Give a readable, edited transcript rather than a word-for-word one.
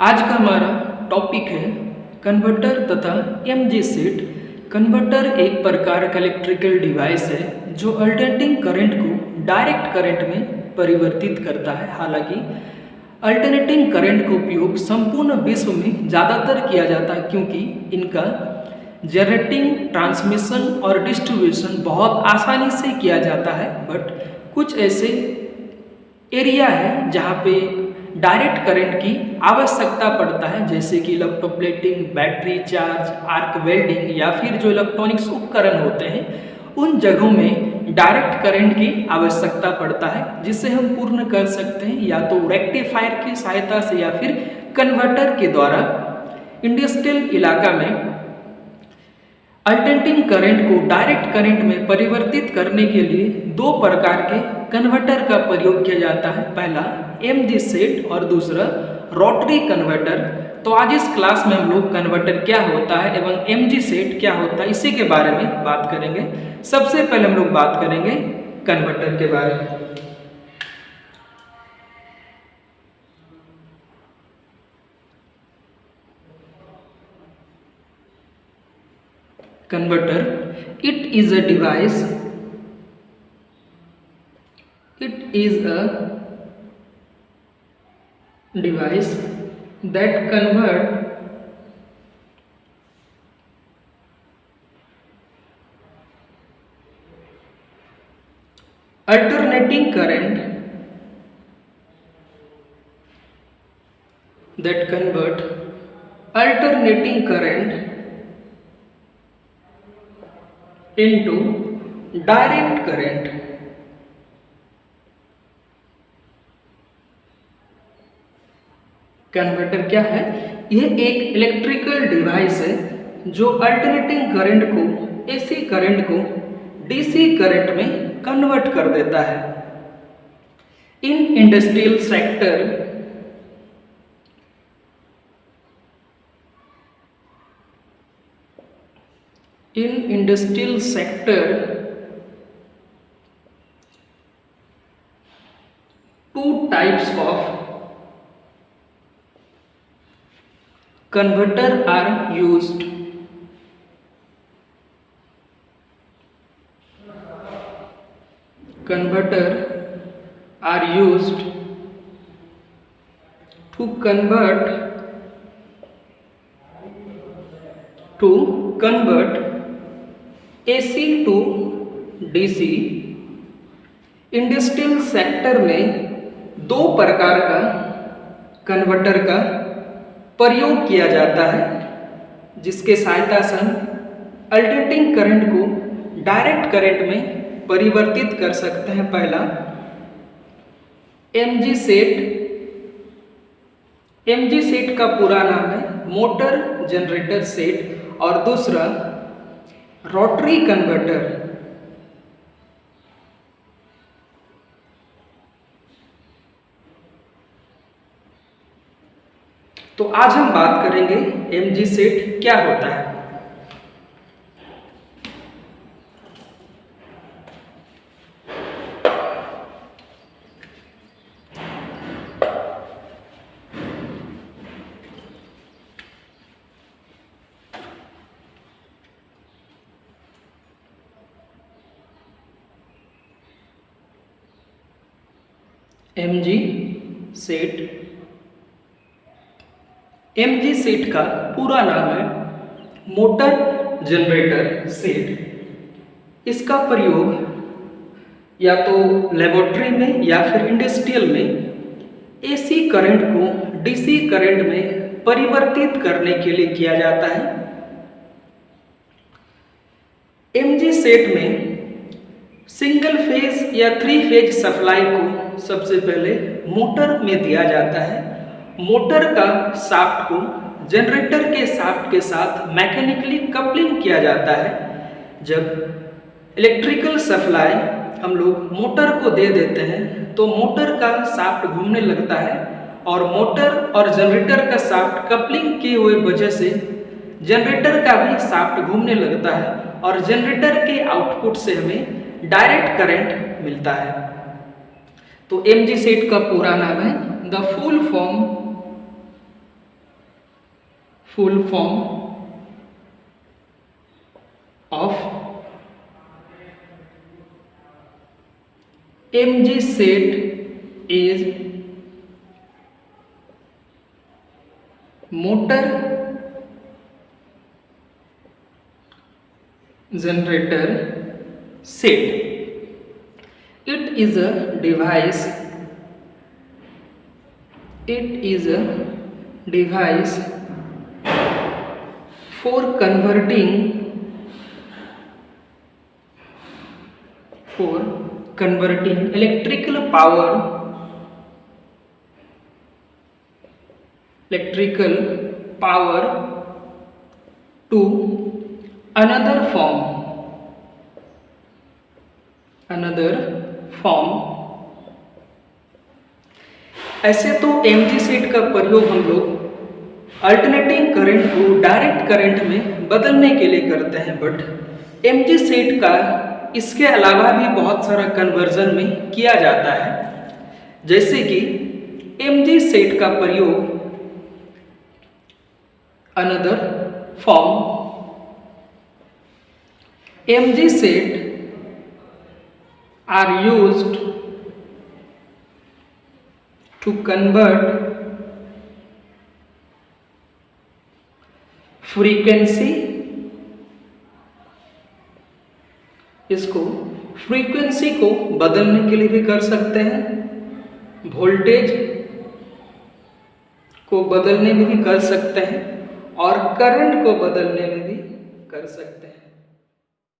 आज का हमारा टॉपिक है कन्वर्टर तथा एमजी सेट। कन्वर्टर एक प्रकार का इलेक्ट्रिकल डिवाइस है जो अल्टरनेटिंग करंट को डायरेक्ट करंट में परिवर्तित करता है। हालांकि अल्टरनेटिंग करंट का उपयोग संपूर्ण विश्व में ज़्यादातर किया जाता है क्योंकि इनका जनरेटिंग, ट्रांसमिशन और डिस्ट्रीब्यूशन बहुत आसानी से किया जाता है। बट कुछ ऐसे एरिया है जहाँ पे डायरेक्ट करंट की आवश्यकता पड़ता है, जैसे कि electroplating, battery charge, arc welding या फिर जो इलेक्ट्रॉनिक्स उपकरण होते हैं उन जगहों में डायरेक्ट करंट की आवश्यकता पड़ता है, जिसे हम पूर्ण कर सकते हैं या तो रेक्टिफायर की सहायता से या फिर कन्वर्टर के द्वारा। इंडस्ट्रियल इलाका में अल्टरनेटिंग करंट को डायरेक्ट करंट में परिवर्तित करने के लिए दो प्रकार के कन्वर्टर का प्रयोग किया जाता है। पहला एमजी सेट और दूसरा रोटरी कन्वर्टर। तो आज इस क्लास में हम लोग कन्वर्टर क्या होता है एवं एमजी सेट क्या होता है इसी के बारे में बात करेंगे। सबसे पहले हम लोग बात करेंगे कन्वर्टर के बारे में। Converter, it is a device, that convert alternating current into direct current. Converter क्या है? यह एक इलेक्ट्रिकल डिवाइस है जो अल्टरनेटिंग करंट को, एसी करंट को डीसी करंट में कन्वर्ट कर देता है। In industrial sector two types of converter are used. Converter are used to convert AC to DC। Industrial sector में दो प्रकार का कन्वर्टर का प्रयोग किया जाता है जिसके सहायता से हम अल्टरनेटिंग करंट को डायरेक्ट करंट में परिवर्तित कर सकते हैं। पहला एमजी सेट का पूरा नाम है मोटर जनरेटर सेट और दूसरा रोटरी कन्वर्टर। तो आज हम बात करेंगे एमजी सेट क्या होता है। एमजी सेट का पूरा नाम है मोटर जनरेटर सेट। इसका प्रयोग या तो लेबोरेटरी में या फिर इंडस्ट्रियल में एसी करंट को डीसी करंट में परिवर्तित करने के लिए किया जाता है। एमजी सेट में सिंगल फेज या 3 फेज सप्लाई को सबसे पहले मोटर में दिया जाता है। मोटर का शाफ्ट को जनरेटर के शाफ्ट के साथ मैकेनिकली कपलिंग किया जाता है। जब इलेक्ट्रिकल सप्लाई हम लोग मोटर को दे देते हैं तो मोटर का शाफ्ट घूमने लगता है और मोटर और जनरेटर का शाफ्ट कपलिंग की हुई वजह से जनरेटर का भी शाफ्ट घूमने लगता है और जनरेटर के आउटपुट से हमें डायरेक्ट करंट मिलता है। तो एमजी सेट का पूरा नाम है the full form full form of mg set is motor generator set. It is a device for converting electrical power to another form. ऐसे तो mg सेट का प्रयोग हम लोग अल्टरनेटिंग करंट को डायरेक्ट करंट में बदलने के लिए करते हैं, बट mg सेट का इसके अलावा भी बहुत सारा कन्वर्जन में किया जाता है। जैसे कि mg सेट का प्रयोग another form, mg set are used to convert frequency, इसको फ्रीक्वेंसी को बदलने के लिए भी कर सकते हैं, वोल्टेज को बदलने में भी कर सकते हैं और करंट को बदलने में भी कर सकते हैं।